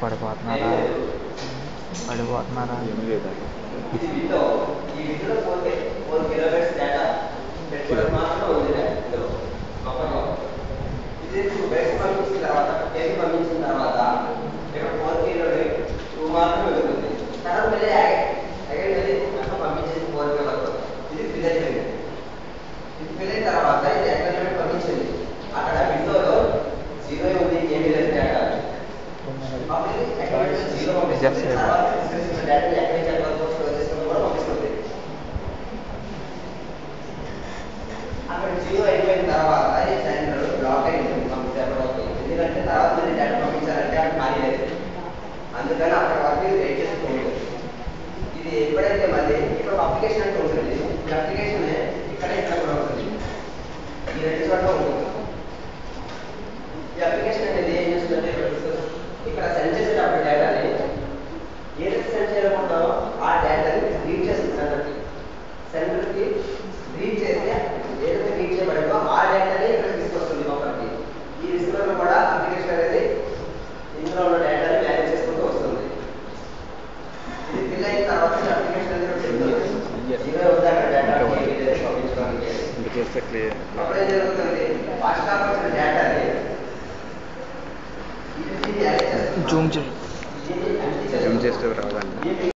పడిపోతున్నారా పడిపోతున్నారా అక్కడ జీరో అయిపోయిన తర్వాత ఈ సెంటర్ బ్లాక్ అయింది ఎందుకంటే తర్వాత మీరు డేటా పంపించాలంటే అక్కడ ఖాళీ లేదు అందుకని అక్కడ వరకు వెయిట్ చేస్తూ ఉంటుంది ఇది ఎప్పుడైతే మళ్ళీ ఇక్కడ అప్లికేషన్ అంటే ఉంటుంది ఈ అప్లికేషన్ ఇక్కడ ఇక్కడ కూడా ఉంటుంది ఈ రెండు చోట్ల ఉంటుంది ఈ అప్లికేషన్ అనేది ఏం చేస్తుందంటే ఇక్కడ సెండ్ చేసేటప్పుడు డేటాని ఏదైతే సెండ్ చేయాలనుకుంటారో ఆ డేటాని రీడ్ చేస్తుంది సెంటర్కి రీడ్ చేస్తే ఏదైతే రీడ్ చేయబడిందో ఆ డేటాని ఇక్కడ తీసుకొస్తుంది ఒకరికి ఈ రిసీవర్లో కూడా అప్లికేషన్ అనేది ఇందులో ఉన్న డేటాని మేనేజ్ చేసుకుంటూ వస్తుంది ఇది ఫిల్ అయిన తర్వాత అప్లికేషన్ అనేది జీరో ఉదాహరణ డేటా పంపించడానికి అప్పుడే జరుగుతుంది ఫస్ట్ ఆఫ్ వచ్చిన డేటాని జూమ్ చేస్తే రాదండి